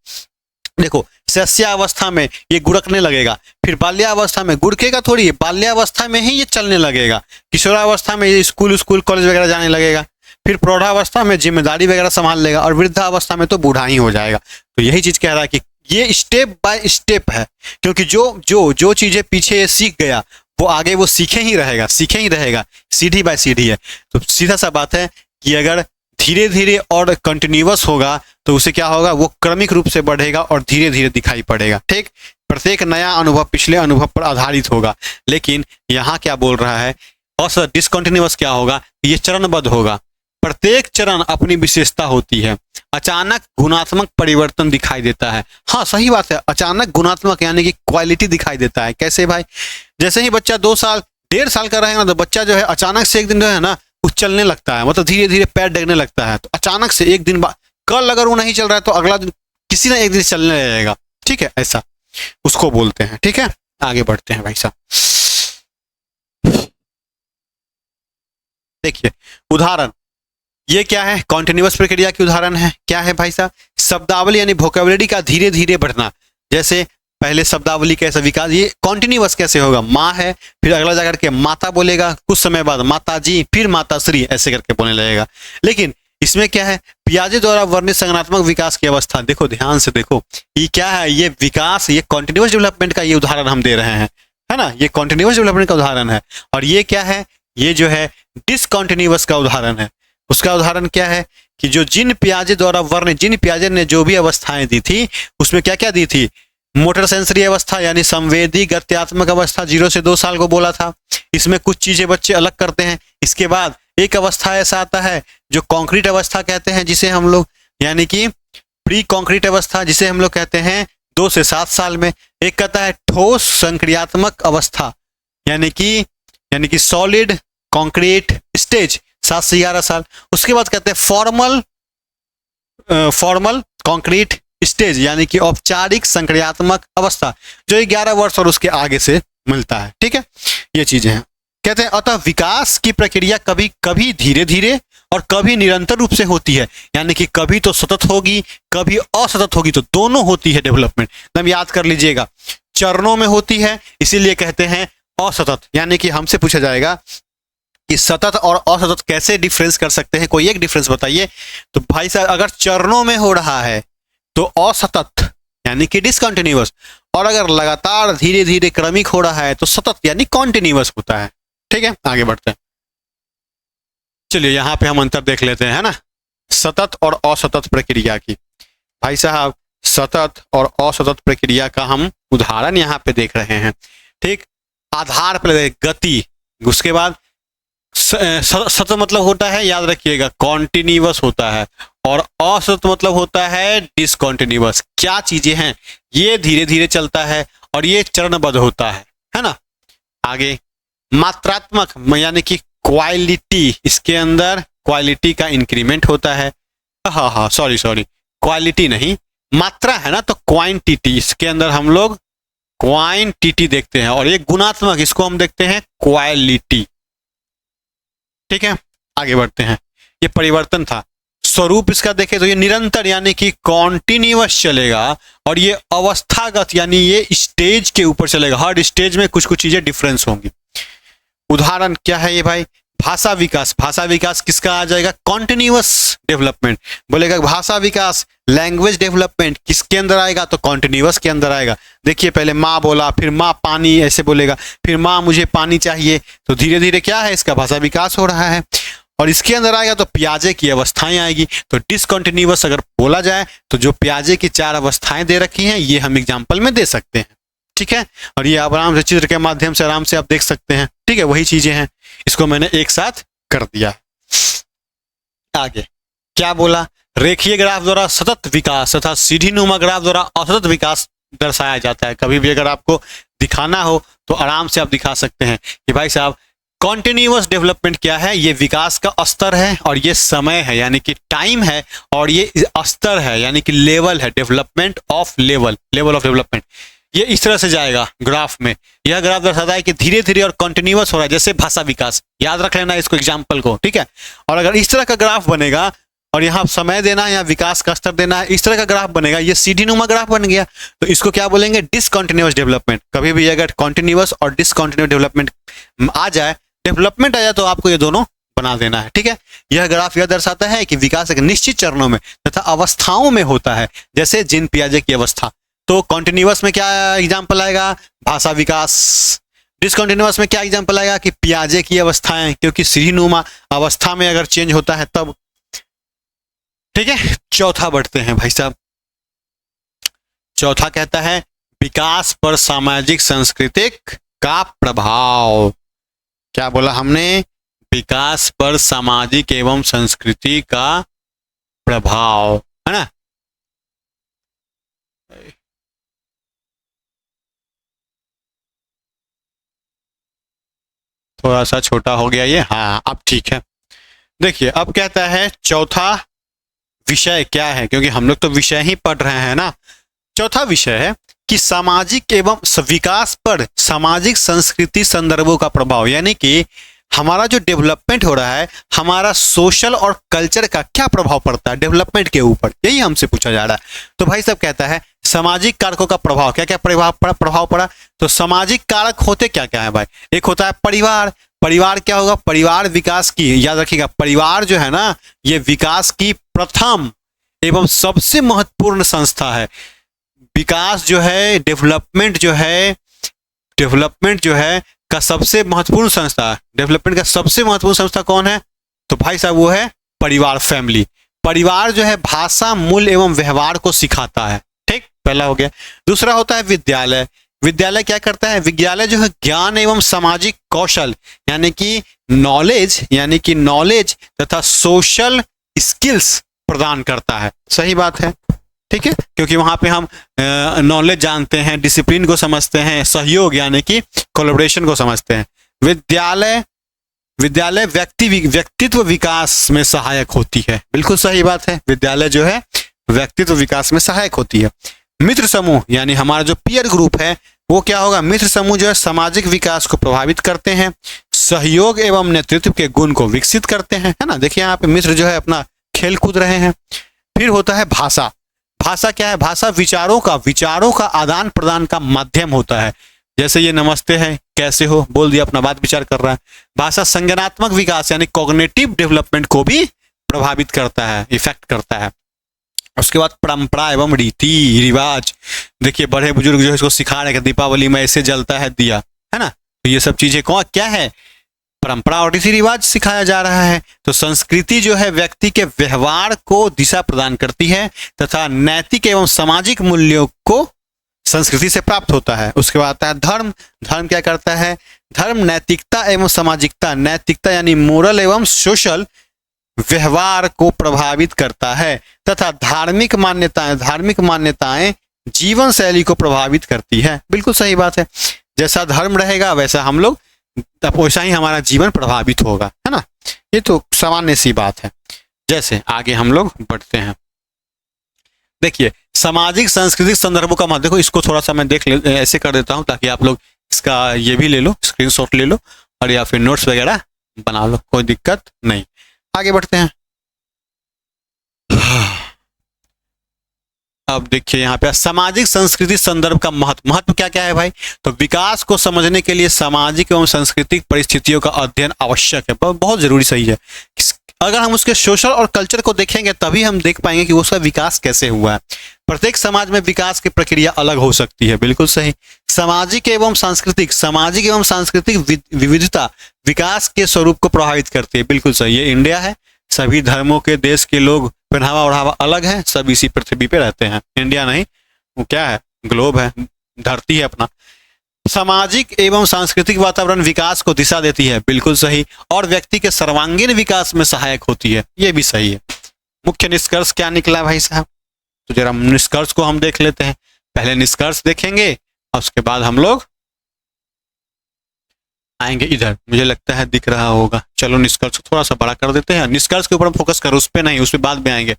देखो शैशवावस्था में ये गुड़कने लगेगा, फिर बाल्यावस्था में गुड़केगा थोड़ी, ये बाल्यावस्था में ही ये चलने लगेगा, किशोरावस्था में ये स्कूल कॉलेज वगैरह जाने लगेगा, फिर प्रौढ़ावस्था में जिम्मेदारी वगैरह संभाल लेगा, और वृद्धावस्था में तो बूढ़ा ही हो जाएगा। तो यही चीज कह रहा है कि ये स्टेप बाय स्टेप है, क्योंकि जो चीजें पीछे सीख गया वो आगे वो सीखे ही रहेगा, सीढ़ी बाय सीढ़ी है। तो सीधा सा बात है कि अगर धीरे धीरे और कंटिन्यूअस होगा तो उसे क्या होगा, वो क्रमिक रूप से बढ़ेगा और धीरे धीरे दिखाई पड़ेगा, ठीक। प्रत्येक नया अनुभव पिछले अनुभव पर आधारित होगा। लेकिन यहाँ क्या बोल रहा है, और डिसकंटिन्यूअस क्या होगा, ये चरणबद्ध होगा, प्रत्येक चरण अपनी विशेषता होती है, अचानक गुणात्मक परिवर्तन दिखाई देता है। हाँ सही बात है, अचानक गुणात्मक यानी कि क्वालिटी दिखाई देता है। कैसे भाई, जैसे ही बच्चा 2 साल 1.5 साल का रहेगा ना, तो बच्चा जो है अचानक से एक दिन जो है ना वो चलने लगता है, मतलब धीरे धीरे पैर डेगने लगता है। तो अचानक से एक दिन बाद, कल अगर वो नहीं चल रहा है तो अगला दिन किसी ना एक दिन चलने लगेगा, ठीक है, ऐसा उसको बोलते हैं, ठीक है। आगे बढ़ते हैं भाई साहब, देखिए उदाहरण, ये क्या है, कॉन्टिन्यूअस प्रक्रिया की उदाहरण है। क्या है भाई साहब, शब्दावली यानी वोकैबुलरी का धीरे धीरे बढ़ना। जैसे पहले शब्दावली कैसा विकास, ये कॉन्टिन्यूअस कैसे होगा, माँ है, फिर अगला जाकर के माता बोलेगा, कुछ समय बाद माता जी, फिर माता श्री, ऐसे करके बोलने लगेगा। लेकिन इसमें क्या है, पियाजे द्वारा वर्णित संज्ञानात्मक विकास की अवस्था, देखो ध्यान से देखो, ये क्या है, ये विकास, ये कॉन्टिन्यूअस डेवलपमेंट का ये उदाहरण हम दे रहे हैं, है ना, ये कॉन्टिन्यूअस डेवलपमेंट का उदाहरण है। और ये क्या है, ये जो है डिसकंटिन्यूअस का उदाहरण है। उसका उदाहरण क्या है कि जो जिन पियाजे द्वारा वर्णित, जिन पियाजे ने जो भी अवस्थाएं दी थी उसमें क्या क्या दी थी, मोटर सेंसरी अवस्था यानी संवेदी गत्यात्मक अवस्था 0 से 2 साल को बोला था। इसमें कुछ चीजें बच्चे अलग करते हैं। इसके बाद एक अवस्था ऐसा आता है जो कॉन्क्रीट अवस्था कहते हैं, जिसे हम लोग यानी कि प्री कॉन्क्रीट अवस्था, जिसे हम लोग कहते हैं 2 से 7 साल में। एक कहता है ठोस संक्रियात्मक अवस्था यानी कि सॉलिड कॉन्क्रीट स्टेज 7 से 11 साल। उसके बाद कहते हैं फॉर्मल कॉन्क्रीट स्टेज यानी कि औपचारिक संक्रियात्मक अवस्था, जो 11 वर्ष और उसके आगे से मिलता है, ठीक है। ये चीजें हैं। कहते हैं अतः विकास की प्रक्रिया कभी कभी धीरे धीरे और कभी निरंतर रूप से होती है, यानी कि कभी तो सतत होगी, कभी असतत होगी, तो दोनों होती है डेवलपमेंट। एकदम याद कर लीजिएगा, चरणों में होती है, इसीलिए कहते हैं असतत। यानी कि हमसे पूछा जाएगा कि सतत और असतत कैसे डिफरेंस कर सकते हैं, कोई एक डिफरेंस बताइए। तो भाई साहब अगर चरणों में हो रहा है तो असतत यानी कि डिसकंटिन्यूअस, और अगर लगातार धीरे धीरे क्रमिक हो रहा है तो सतत यानी कॉन्टिन्यूअस होता है, ठीक है। आगे बढ़ते हैं, चलिए यहाँ पे हम अंतर देख लेते हैं ना, सतत और असतत प्रक्रिया की। भाई साहब सतत और असतत प्रक्रिया का हम उदाहरण यहाँ पे देख रहे हैं, ठीक। आधार पर गति, उसके बाद सतत मतलब होता है, याद रखिएगा, कॉन्टिन्यूअस होता है, और असतत मतलब होता है डिसकंटिन्यूअस। क्या चीजें हैं, ये धीरे धीरे चलता है और ये चरणबद्ध होता है ना। आगे मात्रात्मक यानी कि क्वालिटी, इसके अंदर क्वालिटी का इंक्रीमेंट होता है। हाँ सॉरी क्वालिटी नहीं, मात्रा है ना, तो क्वांटिटी, इसके अंदर हम लोग क्वांटिटी देखते हैं, और ये गुणात्मक, इसको हम देखते हैं क्वालिटी, ठीक है। आगे बढ़ते हैं, ये परिवर्तन था। स्वरूप इसका देखें तो ये निरंतर यानी कि कॉन्टिन्यूअस चलेगा, और ये अवस्थागत यानी ये स्टेज के ऊपर चलेगा। हर स्टेज में कुछ कुछ चीजें डिफरेंस होंगी। उदाहरण क्या है ये भाई, भाषा विकास। भाषा विकास किसका आ जाएगा, कॉन्टिन्यूअस डेवलपमेंट। बोलेगा भाषा विकास, लैंग्वेज डेवलपमेंट किसके अंदर आएगा, तो कॉन्टिन्यूअस के अंदर आएगा। देखिए पहले माँ बोला, फिर माँ पानी ऐसे बोलेगा, फिर माँ मुझे पानी चाहिए, तो धीरे धीरे क्या है, इसका भाषा विकास हो रहा है। और इसके अंदर आएगा तो पियाजे की अवस्थाएं आएगी। तो डिसकंटिन्यूअस अगर बोला जाए तो जो पियाजे की 4 अवस्थाएं दे रखी हैं ये हम एग्जाम्पल में दे सकते हैं, ठीक है। और ये आप आराम से चित्र के माध्यम से आराम से आप देख सकते हैं, ठीक है। वही चीजें हैं, इसको मैंने एक साथ कर दिया। आगे क्या बोला, रेखीय ग्राफ द्वारा सतत विकास तथा सीढ़ीनुमा ग्राफ द्वारा असतत विकास दर्शाया जाता है। कभी भी अगर आपको दिखाना हो तो आराम से आप दिखा सकते हैं कि भाई साहब कॉन्टिन्यूअस डेवलपमेंट क्या है, ये विकास का स्तर है और ये समय है यानी कि टाइम है, और ये स्तर है यानी कि लेवल है, development of level of development. ये इस तरह से जाएगा ग्राफ में। यह ग्राफ दर्शाता है कि धीरे धीरे और कंटिन्यूअस हो रहा है, जैसे भाषा विकास, याद रख लेना इसको एग्जाम्पल को, ठीक है। और अगर इस तरह का ग्राफ बनेगा और यहाँ समय देना है, यहाँ विकास का स्तर देना है, इस तरह का ग्राफ बनेगा, ये सीढ़ीनुमा ग्राफ बन गया, तो इसको क्या बोलेंगे, डिसकंटिन्यूअस डेवलपमेंट। कभी भी अगर कंटिन्यूअस और डिसकंटिन्यूअस डेवलपमेंट आ जाए, डेवलपमेंट आ जाए, तो आपको ये दोनों बना देना है, ठीक है। यह ग्राफ यह दर्शाता है कि विकास एक निश्चित चरणों में तथा अवस्थाओं में होता है, जैसे जीन पियाजे की अवस्था। तो कॉन्टिन्यूअस में क्या एग्जाम्पल आएगा, भाषा विकास। डिसकंटिन्यूअस में क्या एग्जाम्पल आएगा कि पियाजे की अवस्थाएं, क्योंकि सीढ़ीनुमा अवस्था में अगर चेंज होता है तब, ठीक है। चौथा बढ़ते हैं भाई साहब। चौथा कहता है विकास पर सामाजिक सांस्कृतिक का प्रभाव। क्या बोला हमने, विकास पर सामाजिक एवं संस्कृति का प्रभाव, है ना। थोड़ा सा छोटा हो गया ये, हाँ अब ठीक है। देखिए अब कहता है चौथा विषय क्या है, क्योंकि हम लोग तो विषय ही पढ़ रहे हैं ना। चौथा विषय है कि सामाजिक एवं विकास पर सामाजिक संस्कृति संदर्भों का प्रभाव, यानी कि हमारा जो डेवलपमेंट हो रहा है, हमारा सोशल और कल्चर का क्या प्रभाव पड़ता है डेवलपमेंट के ऊपर, यही हमसे पूछा जा रहा है। तो भाई साहब कहता है सामाजिक कारकों का प्रभाव, क्या क्या प्रभाव पड़ा। तो सामाजिक कारक होते क्या क्या है भाई, एक होता है परिवार। परिवार क्या होगा, परिवार विकास की, याद रखिएगा परिवार जो है ना, ये विकास की प्रथम एवं सबसे महत्वपूर्ण संस्था है। विकास जो है, डेवलपमेंट जो है का सबसे महत्वपूर्ण संस्था, डेवलपमेंट का सबसे महत्वपूर्ण संस्था कौन है, तो भाई साहब वो है परिवार, फैमिली। परिवार जो है भाषा, मूल्य एवं व्यवहार को सिखाता है, ठीक, पहला हो गया। दूसरा होता है विद्यालय। विद्यालय क्या करता है, विद्यालय जो है ज्ञान एवं सामाजिक कौशल यानी कि नॉलेज तथा सोशल स्किल्स प्रदान करता है। सही बात है, ठीक है, क्योंकि वहां पे हम नॉलेज जानते हैं, डिसिप्लिन को समझते हैं, सहयोग यानी कि कोलैबोरेशन को समझते हैं। विद्यालय व्यक्तित्व विकास में सहायक होती है, बिल्कुल सही बात है, विद्यालय जो है व्यक्तित्व विकास में सहायक होती है। मित्र समूह यानी हमारा जो पीयर ग्रुप है वो क्या होगा, मित्र समूह जो है सामाजिक विकास को प्रभावित करते हैं, सहयोग एवं नेतृत्व के गुण को विकसित करते हैं, है ना। देखिए यहाँ पे मित्र जो है अपना खेल कूद रहे हैं। फिर होता है भाषा। भाषा क्या है, भाषा विचारों का आदान प्रदान का माध्यम होता है। जैसे ये नमस्ते है, कैसे हो, बोल दिया, अपना बात विचार कर रहा है। भाषा संज्ञानात्मक विकास यानी कॉग्निटिव डेवलपमेंट को भी प्रभावित करता है, इफेक्ट करता है। उसके बाद परंपरा एवं रीति रिवाज। देखिए बड़े बुजुर्ग जो है इसको सिखा रहे हैं कि दीपावली में ऐसे जलता है दिया, है ना। तो ये सब चीजें क्या है, परंपरा और रीति रिवाज सिखाया जा रहा है। तो संस्कृति जो है व्यक्ति के व्यवहार को दिशा प्रदान करती है तथा नैतिक एवं सामाजिक मूल्यों को संस्कृति से प्राप्त होता है। उसके बाद आता है धर्म। धर्म क्या करता है, धर्म नैतिकता एवं सामाजिकता, नैतिकता यानी मोरल एवं सोशल व्यवहार को प्रभावित करता है तथा धार्मिक मान्यताएं जीवन शैली को प्रभावित करती है। बिल्कुल सही बात है, जैसा धर्म रहेगा वैसा हम लोग, वैसा ही हमारा जीवन प्रभावित होगा, है ना। ये तो सामान्य सी बात है। जैसे आगे हम लोग बढ़ते हैं, देखिए सामाजिक सांस्कृतिक संदर्भों का मत, देखो इसको थोड़ा सा मैं ऐसे कर देता हूं ताकि आप लोग इसका ये भी ले लो, स्क्रीनशॉट ले लो और या फिर नोट्स वगैरह बना लो, कोई दिक्कत नहीं। आगे बढ़ते हैं। अब देखिए यहाँ पे सामाजिक संस्कृति संदर्भ का महत्व क्या क्या है भाई। तो विकास को समझने के लिए सामाजिक एवं सांस्कृतिक परिस्थितियों का अध्ययन आवश्यक है, बहुत जरूरी सही है। अगर हम उसके सोशल और कल्चर को देखेंगे तभी हम देख पाएंगे कि उसका विकास कैसे हुआ है। प्रत्येक समाज में विकास की प्रक्रिया अलग हो सकती है, बिल्कुल सही। सामाजिक एवं सांस्कृतिक विविधता विकास के स्वरूप को प्रभावित करती है, बिल्कुल सही। ये इंडिया है, सभी धर्मों के देश के लोग, पहनावा ओढ़ावा अलग है, सब इसी पृथ्वी पे रहते हैं। इंडिया नहीं, वो क्या है, ग्लोब है, धरती है अपना। सामाजिक एवं सांस्कृतिक वातावरण विकास को दिशा देती है, बिल्कुल सही, और व्यक्ति के सर्वांगीण विकास में सहायक होती है, ये भी सही है। मुख्य निष्कर्ष क्या निकला भाई साहब? तो जरा निष्कर्ष को हम देख लेते हैं। पहले निष्कर्ष देखेंगे और उसके बाद हम लोग आएंगे इधर, मुझे लगता है दिख रहा होगा। चलो निष्कर्ष को थोड़ा सा बड़ा कर देते हैं, निष्कर्ष के ऊपर हम फोकस करो, उस पर नहीं, उस पर बाद में आएंगे।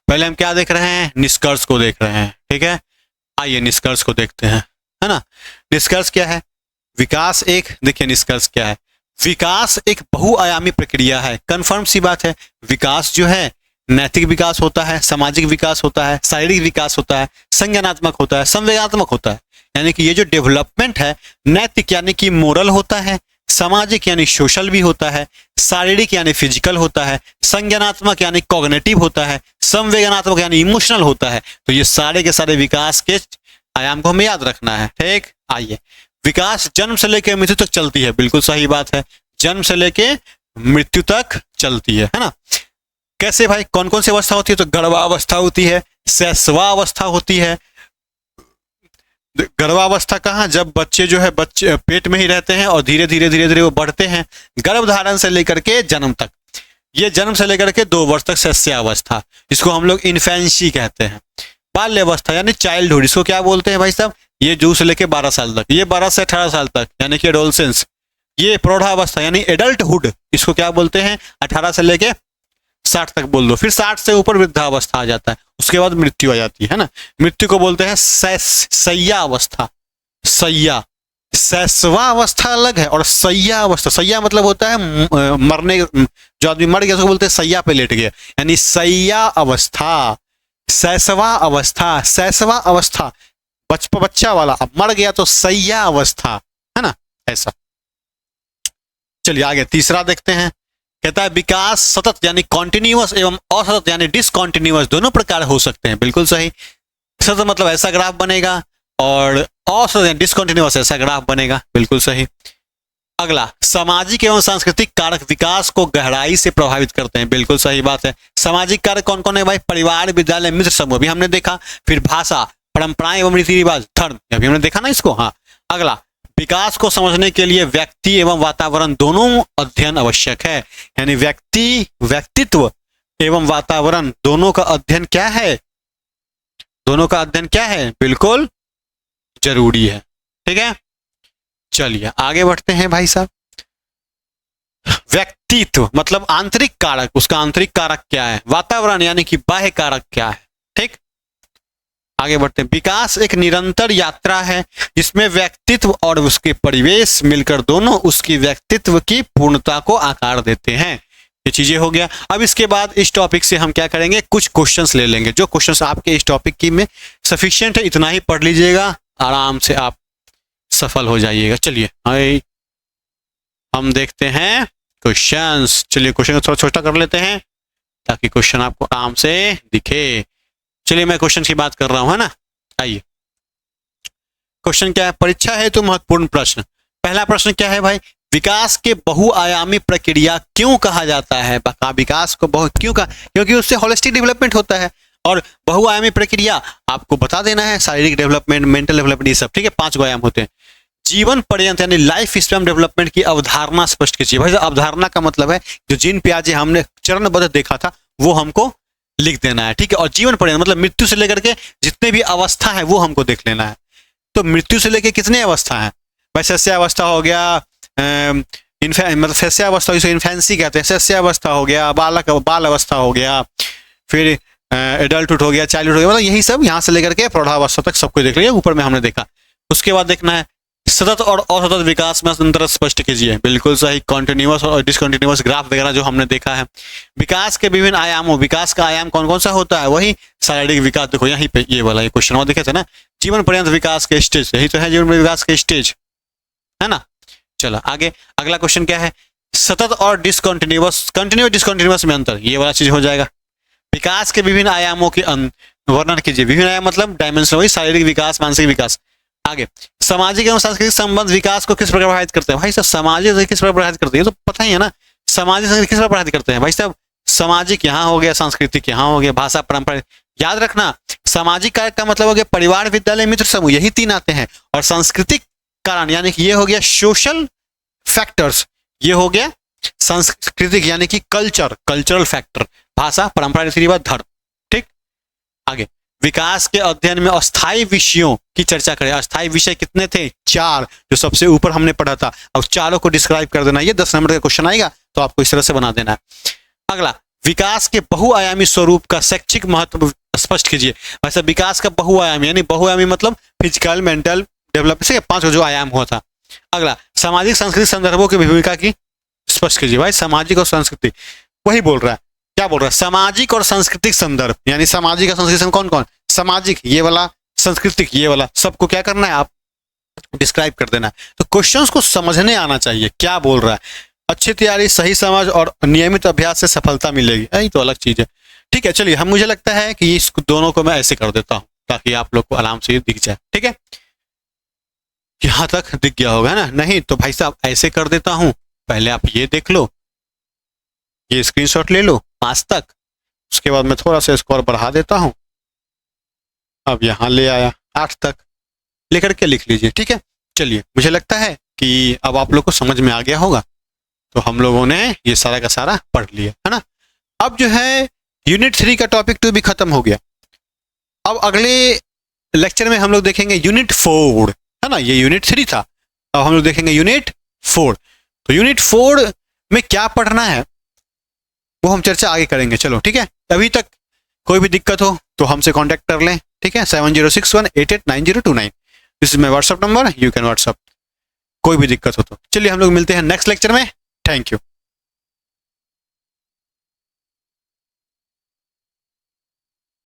पहले हम क्या देख रहे हैं? निष्कर्ष को देख रहे हैं, ठीक है। आइए निष्कर्ष को देखते हैं, है ना। निष्कर्ष क्या है? विकास एक, देखिए निष्कर्ष क्या है, विकास एक बहुआयामी प्रक्रिया है। कंफर्म सी बात है, विकास जो है नैतिक विकास होता है, सामाजिक विकास होता है, शारीरिक विकास होता है, संज्ञानात्मक होता है, संवेदनात्मक होता है। यानी कि ये जो डेवलपमेंट है, नैतिक यानी कि मोरल होता है, सामाजिक यानी सोशल भी होता है, शारीरिक यानी फिजिकल होता है, संज्ञानात्मक यानी कॉग्निटिव होता है, संवेदनात्मक यानी इमोशनल होता है। तो ये सारे के सारे विकास के आयाम को हमें याद रखना है, ठीक। आइए, विकास जन्म से लेकर मृत्यु तक चलती है, बिल्कुल सही बात है, जन्म से लेकर मृत्यु तक चलती है ना। कैसे भाई? कौन कौन सी अवस्था होती है? तो गर्भावस्था होती है, शैशवावस्था होती है। गर्भावस्था कहाँ? जब बच्चे जो है बच्चे पेट में ही रहते हैं और धीरे धीरे वो बढ़ते हैं, गर्भधारण से लेकर के जन्म तक। ये जन्म से लेकर के 2 वर्ष तक शैशवावस्था, इसको हम लोग इन्फेंसी कहते हैं। बाल्यावस्था यानी चाइल्डहुड, इसको क्या बोलते हैं भाई साहब? ये 2 से लेकर 12 साल तक, ये 12 से 18 साल तक यानी कि एडोलसेंस। ये प्रौढ़ावस्था यानी एडल्टहुड, इसको क्या बोलते हैं? 18 से लेके 60 तक बोल दो। फिर 60 से ऊपर वृद्धावस्था आ जाता है, उसके बाद मृत्यु आ जाती है ना। मृत्यु को बोलते हैं शैया अवस्था। शैया, शैशवावस्था अलग है और शैया अवस्था, शैया मतलब होता है मरने, जो आदमी मर गया उसको बोलते हैं शैया पे लेट गया, यानी शैया अवस्था। शैशवा अवस्था, शैशवा अवस्था बच्चा वाला, अब मर गया तो शैया अवस्था, है ना, ऐसा। चलिए आगे तीसरा देखते हैं। कहता है विकास सतत यानी कॉन्टिन्यूअस एवं असतत यानी डिसकॉन्टिन्यूअस दोनों प्रकार हो सकते हैं, बिल्कुल सही। सतत मतलब ऐसा ग्राफ बनेगा और असतत यानी डिसकॉन्टिन्यूअस ऐसा ग्राफ बनेगा, बिल्कुल सही। अगला, सामाजिक एवं सांस्कृतिक कारक विकास को गहराई से प्रभावित करते हैं, बिल्कुल सही बात है। सामाजिक कारक कौन कौन है भाई? परिवार, विद्यालय, मित्र समूह, अभी हमने देखा। फिर भाषा, परंपराएं एवं रीति रिवाज, धर्म, अभी हमने देखा ना इसको। हाँ, अगला, विकास को समझने के लिए व्यक्ति एवं वातावरण दोनों अध्ययन आवश्यक है, यानी व्यक्तित्व एवं वातावरण दोनों का अध्ययन क्या है? दोनों का अध्ययन क्या है? बिल्कुल जरूरी है, ठीक है। चलिए आगे बढ़ते हैं भाई साहब। व्यक्तित्व मतलब आंतरिक कारक, उसका आंतरिक कारक क्या है? वातावरण यानी कि बाह्य कारक क्या है, ठीक। आगे बढ़ते हैं। विकास एक निरंतर यात्रा है जिसमें व्यक्तित्व और उसके परिवेश मिलकर दोनों उसकी व्यक्तित्व की पूर्णता को आकार देते हैं। ये चीजें हो गया। अब इसके बाद इस टॉपिक से हम क्या करेंगे? कुछ क्वेश्चंस ले लेंगे, जो क्वेश्चंस आपके इस टॉपिक की में सफिशिएंट है, इतना ही पढ़ लीजिएगा, आराम से आप सफल हो जाइएगा। चलिए हम देखते हैं क्वेश्चंस। चलिए क्वेश्चन को थोड़ा छोटा कर लेते हैं ताकि क्वेश्चन आपको आराम से दिखे। चलिए मैं क्वेश्चन की बात कर रहा हूं, है ना। आइए, क्वेश्चन क्या है? परीक्षा हेतु महत्वपूर्ण प्रश्न। पहला प्रश्न क्या है भाई? विकास के बहुआयामी प्रक्रिया क्यों कहा जाता है? विकास को क्यों कहा? क्योंकि उससे होलिस्टिक डेवलपमेंट होता है। और बहुआयामी प्रक्रिया आपको बता देना है, शारीरिक डेवलपमेंट, मेंटल डेवलपमेंट, ये सब, ठीक है। 5 आयाम होते हैं। जीवन पर्यंत यानी लाइफ स्पैन डेवलपमेंट की अवधारणा स्पष्ट कीजिए। भाई अवधारणा का मतलब है जो जिन प्याजे हमने चरणबद्ध देखा था वो हमको लिख देना है, ठीक है। और जीवन पर्यंत मतलब मृत्यु से लेकर के जितने भी अवस्था है वो हमको देख लेना है। तो मृत्यु से लेकर कितने अवस्था है भाई? शैशवावस्था हो गया, मतलब शैशवावस्था जिसे इन्फेंसी कहते हैं, शैशवावस्था हो गया, बाल अवस्था हो गया, फिर एडल्टहुड हो गया, चाइल्डहुड हो गया, मतलब यही सब यहाँ से लेकर के प्रौढ़ावस्था तक सब कुछ देख लिया, ऊपर में हमने देखा। उसके बाद देखना है सतत और असतत विकास में अंतर स्पष्ट कीजिए। बिल्कुल सही। कॉन्टिन्यूअस और डिसकॉन्टिन्यूअस ग्राफ वगैरह जो हमने देखा है। विकास के विभिन्न आयामों, विकास का आयाम कौन कौन सा होता है? वही शारीरिक विकास। देखो यहीं पे ये वाला ये क्वेश्चन और देखे थे ना, जीवन पर्यंत विकास के स्टेज, यही तो है जीवन पर्यंत विकास के स्टेज, है ना। चलो आगे, अगला क्वेश्चन क्या है? सतत और डिसकॉन्टिन्यूअस, कंटिन्यूअस डिसकॉन्टिन्यूअस में अंतर, ये वाला चीज हो जाएगा। विकास के विभिन्न आयामों के वर्णन कीजिए। विभिन्न आयाम मतलब डायमेंशन, वही शारीरिक विकास, मानसिक विकास। आगे, सामाजिक एवं सांस्कृतिक संबंध विकास को किस प्रकार प्रभावित करते हैं? भाई साहब सामाजिक किस प्रकार प्रभावित करते हैं, ये तो पता ही है ना। सामाजिक किस प्रकार प्रभावित करते हैं? भाई साहब सामाजिक यहाँ हो गया, सांस्कृतिक यहाँ हो गया, भाषा परंपरा। याद रखना, सामाजिक कारक का मतलब हो गया परिवार, विद्यालय, मित्र समूह, यही 3 आते हैं। और सांस्कृतिक कारण यानी कि ये हो गया सोशल फैक्टर्स, ये हो गया सांस्कृतिक यानी कि कल्चरल फैक्टर, भाषा, परंपरा, रीति रिवाज, धर्म। ठीक, आगे, विकास के अध्ययन में अस्थायी विषयों की चर्चा करें। अस्थायी विषय कितने थे? 4, जो सबसे ऊपर हमने पढ़ा था। अब चारों को डिस्क्राइब कर देना, ये 10 नंबर का क्वेश्चन आएगा तो आपको इस तरह से बना देना है। अगला, विकास के बहुआयामी स्वरूप का शैक्षिक महत्व स्पष्ट कीजिए। वैसे विकास का बहुआयामी यानी बहुआयामी मतलब फिजिकल, मेंटल डेवलपमेंट से 5 जो आयाम हुआ था। अगला, सामाजिक सांस्कृतिक संदर्भों की भूमिका की स्पष्ट कीजिए। भाई सामाजिक और सांस्कृतिक वही बोल रहा है, क्या बोल रहा है? सामाजिक और सांस्कृतिक संदर्भ, यानी सामाजिक और सांस्कृतिक कौन कौन? सामाजिक ये वाला, सांस्कृतिक ये वाला, सबको क्या करना है आप डिस्क्राइब कर देना है। तो क्वेश्चंस को समझने आना चाहिए क्या बोल रहा है। अच्छी तैयारी, सही समझ और नियमित अभ्यास से सफलता मिलेगी, यही तो अलग चीज है। ठीक है, चलिए हम, मुझे लगता है कि इस दोनों को मैं ऐसे कर देता हूं ताकि आप लोग को आराम से ये दिख जाए। ठीक है, यहां तक दिख गया होगा ना? नहीं तो भाई साहब ऐसे कर देता हूं, पहले आप ये देख लो, ये स्क्रीनशॉट ले लो 5 तक, उसके बाद मैं थोड़ा सा स्कोर बढ़ा देता हूं, अब यहां ले आया 8 तक, लेकर के लिख लीजिए। ठीक है, चलिए मुझे लगता है कि अब आप लोग को समझ में आ गया होगा। तो हम लोगों ने ये सारा का सारा पढ़ लिया है ना। अब जो है यूनिट 3 का टॉपिक 2 भी खत्म हो गया। अब अगले लेक्चर में हम लोग देखेंगे यूनिट 4, है ना। ये यूनिट 3 था, अब हम लोग देखेंगे यूनिट 4। तो यूनिट 4 में क्या पढ़ना है वो हम चर्चा आगे करेंगे। चलो ठीक है, अभी तक कोई भी दिक्कत हो तो हमसे कांटेक्ट कर लें। ठीक है, 7061889029 this is my WhatsApp number, you can WhatsApp कोई भी दिक्कत हो तो। चलिए हम लोग मिलते हैं नेक्स्ट लेक्चर में। Thank you.